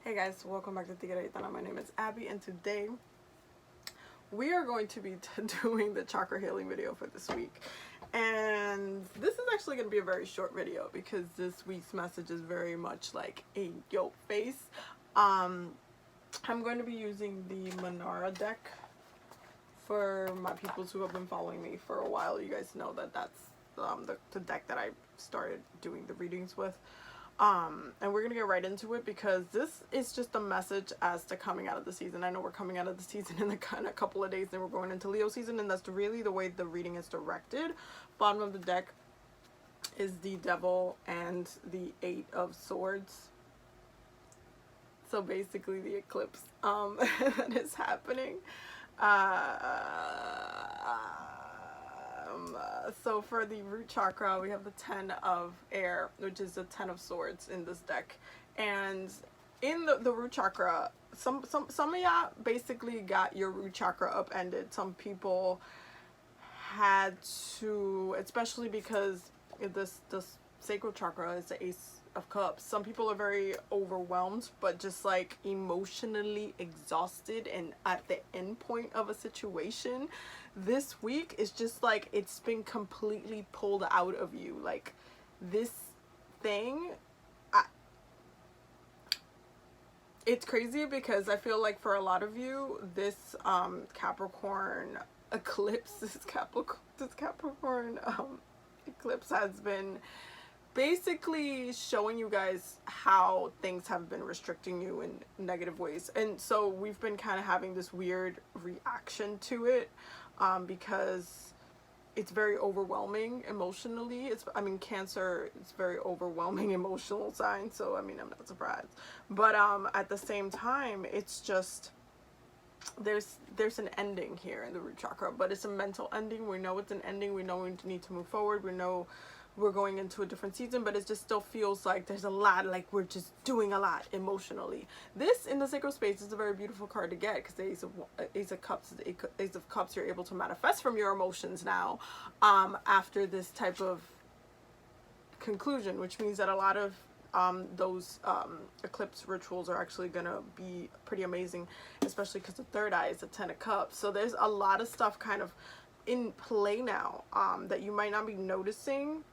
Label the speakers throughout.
Speaker 1: Hey guys, welcome back to Tigre Gitana. My name is Abby, and today we are going to be doing the chakra healing video for this week. And this is actually going to be a very short video because this week's message is very much like a yo face. I'm going to be using the Manara deck. For my peoples who have been following me for a while, you guys know that that's the deck that I started doing the readings with. And we're gonna get right into it because this is just a message as to coming out of the season. I know we're coming out of the season in a couple of days, and we're going into Leo season, and that's really the way the reading is directed. Bottom of the deck is the Devil and the Eight of Swords. So basically the eclipse that is happening. So for the root chakra, we have the 10 of air, which is the 10 of swords in this deck. And in the root chakra, some of y'all basically got your root chakra upended. Some people had to, especially because this sacral chakra is the Ace of Cups. Some people are very overwhelmed, but just like emotionally exhausted and at the end point of a situation. This week is just like it's been completely pulled out of you. Like this thing, it's crazy because I feel like for a lot of you, this Capricorn eclipse, this Capricorn eclipse has been basically showing you guys how things have been restricting you in negative ways. And so we've been kind of having this weird reaction to it because it's very overwhelming emotionally. Cancer is very overwhelming emotional sign, so I'm not surprised. But at the same time, it's just there's an ending here in the root chakra, but it's a mental ending. We know it's an ending. We know we need to move forward. We know we're going into a different season, but it just still feels like there's a lot, like we're just doing a lot emotionally. This in the sacral space is a very beautiful card to get because the Ace of Cups, you're able to manifest from your emotions now after this type of conclusion, which means that a lot of those eclipse rituals are actually gonna be pretty amazing, especially because the third eye is the 10 of Cups. So there's a lot of stuff kind of in play now that you might not be noticing.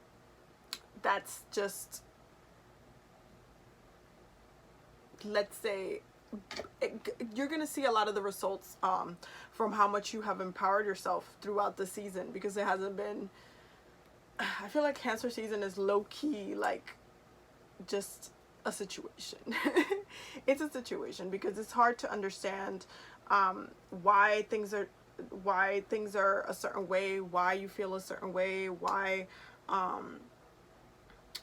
Speaker 1: That's just, let's say, you're gonna see a lot of the results from how much you have empowered yourself throughout the season, because it hasn't been, I feel like Cancer season is low-key like just a situation. It's a situation because it's hard to understand why things are a certain way, why you feel a certain way, why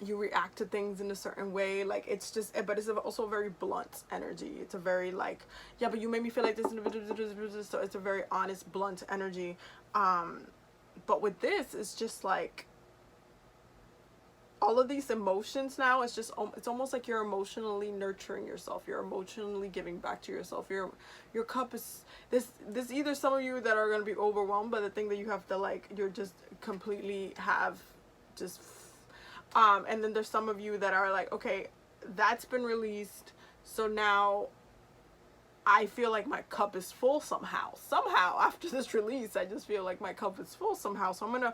Speaker 1: you react to things in a certain way. Like it's just, but it's also a very blunt energy. It's a very like, yeah, but you made me feel like this, so it's a very honest, blunt energy. But with this, it's just like all of these emotions now, it's almost like you're emotionally nurturing yourself. You're emotionally giving back to yourself. Your cup is, this either some of you that are going to be overwhelmed by the thing that you have to, like, you're just completely have just, and then there's some of you that are like, okay, that's been released, so now I feel like my cup is full somehow after this release. I just feel like my cup is full somehow, so I'm gonna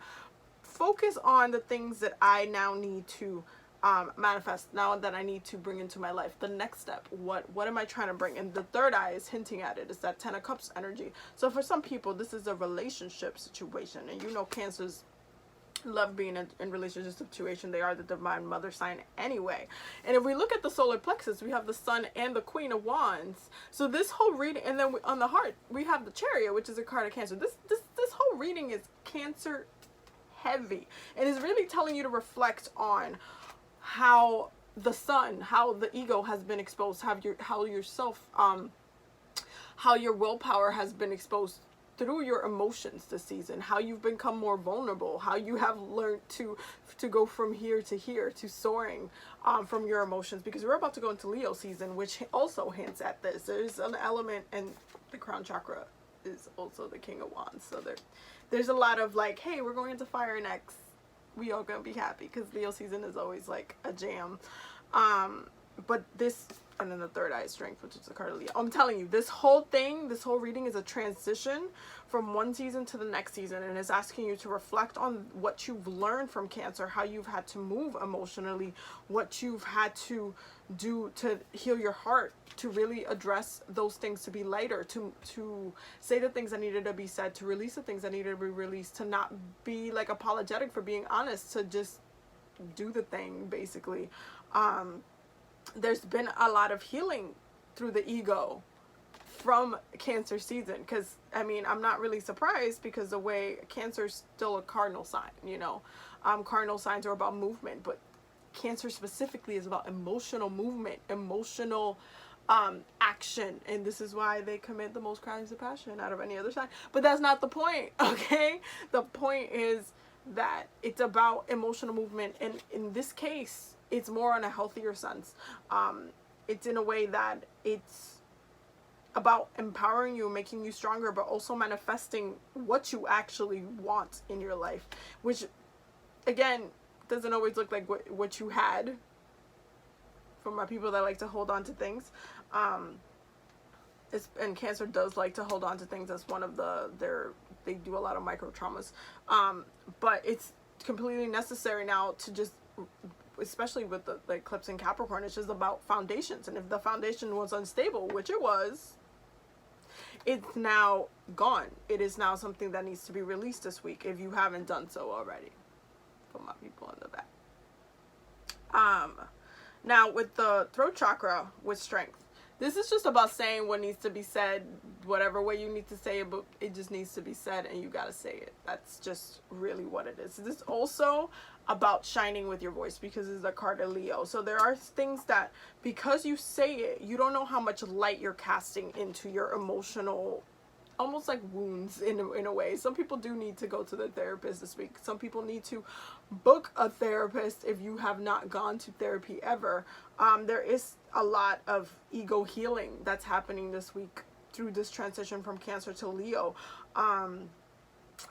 Speaker 1: focus on the things that I now need to manifest, now that I need to bring into my life. The next step, what am I trying to bring? And the third eye is hinting at it. It's that 10 of Cups energy. So for some people, this is a relationship situation, and you know Cancers love being in relationship situation. They are the divine mother sign anyway. And if we look at the solar plexus, we have the Sun and the Queen of Wands. So this whole reading, and then on the heart we have the Chariot, which is a card of Cancer. This whole reading is Cancer heavy, and is really telling you to reflect on how the Sun, how the ego has been exposed, how your willpower has been exposed through your emotions this season, how you've become more vulnerable, how you have learned to go from here to soaring from your emotions, because we're about to go into Leo season, which also hints at this. There's an element, and the crown chakra is also the King of Wands, so there's a lot of like, hey, we're going into fire next, we all gonna be happy, because Leo season is always like a jam. But this And then the third eye is strength, which is the card of Leo. I'm telling you, this whole thing, this whole reading is a transition from one season to the next season, and is asking you to reflect on what you've learned from Cancer, how you've had to move emotionally, what you've had to do to heal your heart, to really address those things, to be lighter, to say the things that needed to be said, to release the things that needed to be released, to not be like apologetic for being honest, to just do the thing, basically. There's been a lot of healing through the ego from Cancer season, because I mean, I'm not really surprised, because the way Cancer's still a cardinal sign, you know. Cardinal signs are about movement, but Cancer specifically is about emotional movement, emotional action, and this is why they commit the most crimes of passion out of any other sign. But that's not the point, okay? The point is that it's about emotional movement, and in this case, it's more on a healthier sense. It's in a way that it's about empowering you, making you stronger, but also manifesting what you actually want in your life, which again doesn't always look like what you had. For my people that like to hold on to things, and Cancer does like to hold on to things as one of they do a lot of micro traumas, but it's completely necessary now to just, especially with the eclipse in Capricorn, it's just about foundations. And if the foundation was unstable, which it was, it's now gone. It is now something that needs to be released this week, if you haven't done so already. Put my people in the back. Now with the throat chakra, with strength, this is just about saying what needs to be said, whatever way you need to say it, but it just needs to be said, and you gotta say it. That's just really what it is. This is also about shining with your voice, because it's the card of Leo. So there are things that, because you say it, you don't know how much light you're casting into your emotional, almost like wounds in a way. Some people do need to go to the therapist this week. Some people need to book a therapist if you have not gone to therapy ever. There is a lot of ego healing that's happening this week through this transition from Cancer to Leo.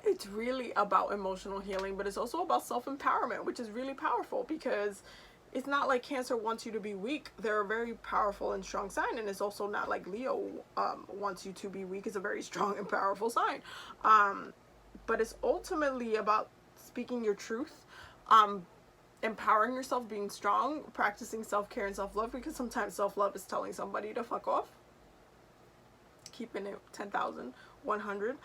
Speaker 1: It's really about emotional healing, but it's also about self-empowerment, which is really powerful, because it's not like Cancer wants you to be weak. They're a very powerful and strong sign, and it's also not like Leo wants you to be weak. It's a very strong and powerful sign. But it's ultimately about speaking your truth, empowering yourself, being strong, practicing self-care and self-love, because sometimes self-love is telling somebody to fuck off, keeping it 10,100.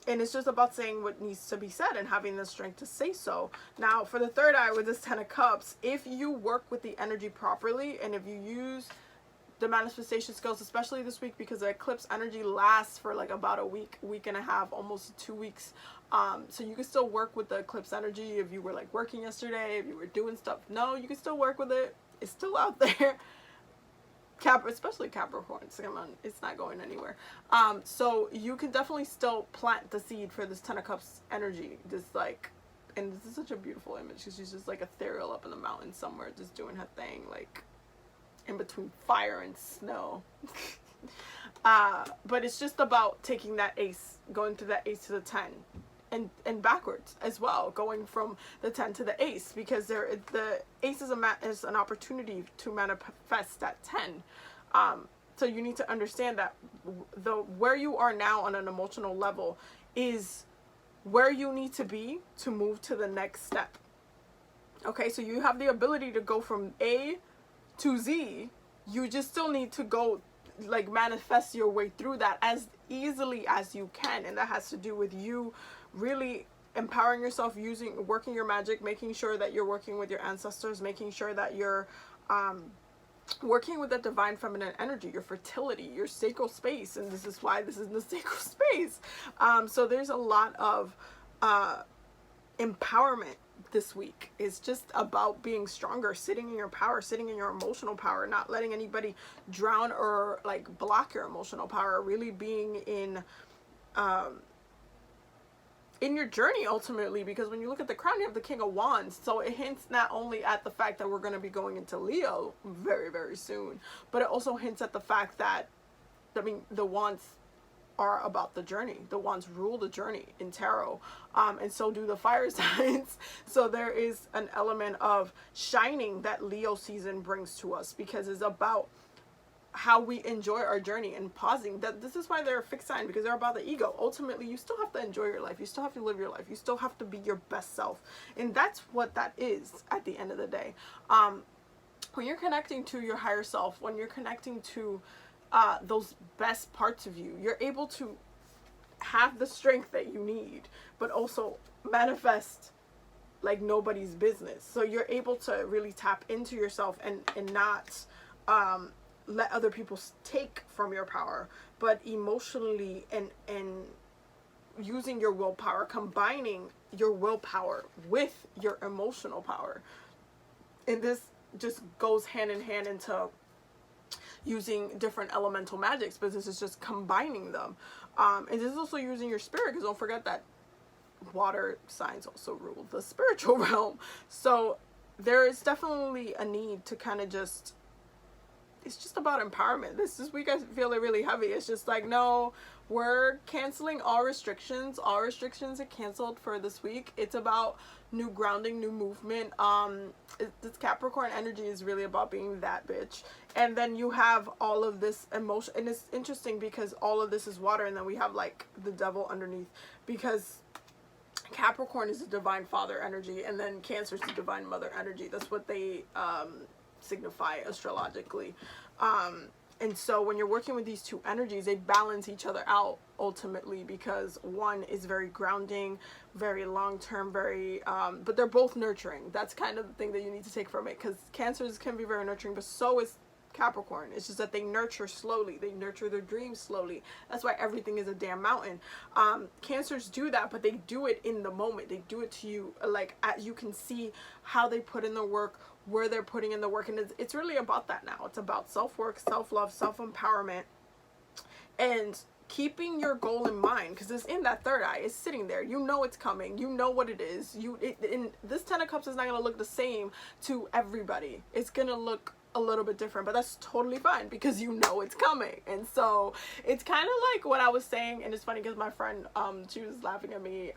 Speaker 1: And it's just about saying what needs to be said and having the strength to say so. Now, for the third eye with this 10 of Cups, if you work with the energy properly, and if you use the manifestation skills, especially this week, because the eclipse energy lasts for like about a week and a half, almost 2 weeks. So you can still work with the eclipse energy if you were like working yesterday, if you were doing stuff. No, you can still work with it. It's still out there. Especially Capricorns, come on, it's not going anywhere. So you can definitely still plant the seed for this 10 of Cups energy. Just like, and this is such a beautiful image, because she's just like ethereal up in the mountains somewhere, just doing her thing, like in between fire and snow. But it's just about taking that ace, going through that ace to the 10. And backwards as well, going from the 10 to the ace, because the ace is an opportunity to manifest that 10. So you need to understand that where you are now on an emotional level is where you need to be to move to the next step. Okay, so you have the ability to go from A to Z. You just still need to go, like, manifest your way through that as easily as you can, and that has to do with you really empowering yourself, working your magic, making sure that you're working with your ancestors, making sure that you're working with that divine feminine energy, your fertility, your sacral space. And this is why this is the sacral space. So there's a lot of empowerment this week. It's just about being stronger, sitting in your power, sitting in your emotional power, not letting anybody drown or like block your emotional power, really being in your journey ultimately. Because when you look at the crown, you have the King of Wands, so it hints not only at the fact that we're going to be going into Leo very, very soon, but it also hints at the fact that, I mean, the Wands are about the journey. The wands rule the journey in tarot, and so do the fire signs. So there is an element of shining that Leo season brings to us, because it's about how we enjoy our journey and pausing. That this is why they're a fixed sign, because they're about the ego. Ultimately, you still have to enjoy your life. You still have to live your life. You still have to be your best self, and that's what that is at the end of the day. When you're connecting to your higher self, when you're connecting to those best parts of you, you're able to have the strength that you need, but also manifest like nobody's business. So you're able to really tap into yourself and not let other people take from your power, but emotionally and using your willpower, combining your willpower with your emotional power. And this just goes hand in hand into using different elemental magics, but this is just combining them. And this is also using your spirit, because don't forget that water signs also rule the spiritual realm. So there is definitely a need to kind of just, it's just about empowerment. This week I feel it really heavy. It's just like, no, we're canceling all restrictions. All restrictions are canceled for this week. It's about new grounding, new movement. This Capricorn energy is really about being that bitch. And then you have all of this emotion, and it's interesting because all of this is water, and then we have like the devil underneath, because Capricorn is the divine father energy, and then Cancer is the divine mother energy. That's what they signify astrologically. And so when you're working with these two energies, they balance each other out ultimately, because one is very grounding, very long-term, very but they're both nurturing. That's kind of the thing that you need to take from it, because Cancers can be very nurturing, but so is Capricorn. It's just that they nurture slowly. They nurture their dreams slowly. That's why everything is a damn mountain. Cancers do that, but they do it in the moment. They do it to you, like, you can see how they put in the work, where they're putting in the work, and it's really about that now. It's about self-work, self-love, self-empowerment, and keeping your goal in mind, because it's in that third eye. It's sitting there. You know it's coming. You know what it is. And this Ten of Cups is not going to look the same to everybody. It's going to look a little bit different, but that's totally fine, because you know it's coming. And so it's kind of like what I was saying, and it's funny because my friend, she was laughing at me,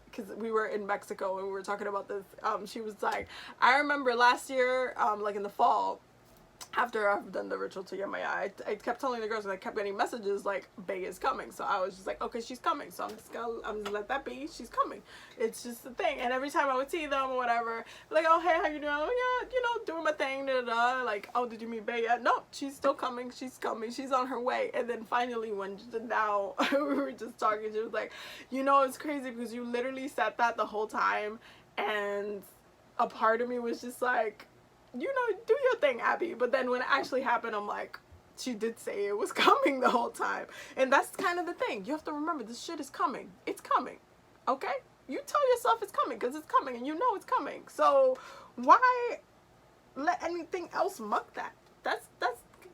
Speaker 1: because we were in Mexico and we were talking about this. She was like, I remember last year, like in the fall, after I've done the ritual to Yemaya, I kept telling the girls, and I kept getting messages like, Bay is coming. So I was just like, okay, she's coming. So I'm gonna let that be. She's coming. It's just the thing. And every time I would see them or whatever, like, oh, hey, how you doing? Oh, yeah, you know, doing my thing, da, da, da. Like, oh, did you meet Bay yet? No, she's still coming. She's coming. She's on her way. And then finally, when now we were just talking, she was like, you know, it's crazy because you literally said that the whole time. And a part of me was just like, you know, do your thing, Abby. But then when it actually happened, I'm like, she did say it was coming the whole time. And that's kind of the thing. You have to remember, this shit is coming. It's coming. Okay? You tell yourself it's coming, because it's coming, and you know it's coming. So why let anything else muck that? That's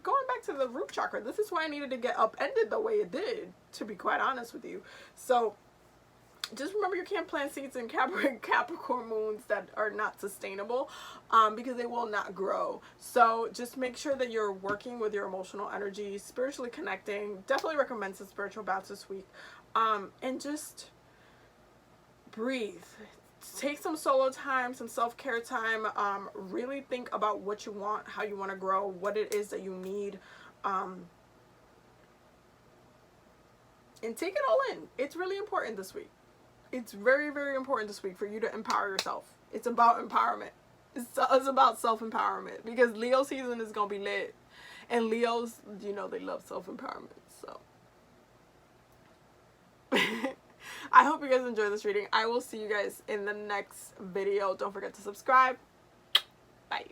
Speaker 1: going back to the root chakra. This is why I needed to get upended the way it did, to be quite honest with you. So just remember, you can't plant seeds in Capricorn moons that are not sustainable, because they will not grow. So just make sure that you're working with your emotional energy, spiritually connecting. Definitely recommend some spiritual baths this week. And just breathe. Take some solo time, some self-care time. Really think about what you want, how you want to grow, what it is that you need. And take it all in. It's really important this week. It's very, very important this week for you to empower yourself. It's about empowerment. It's about self-empowerment, because Leo season is going to be lit. And Leos, you know, they love self-empowerment. So I hope you guys enjoy this reading. I will see you guys in the next video. Don't forget to subscribe. Bye.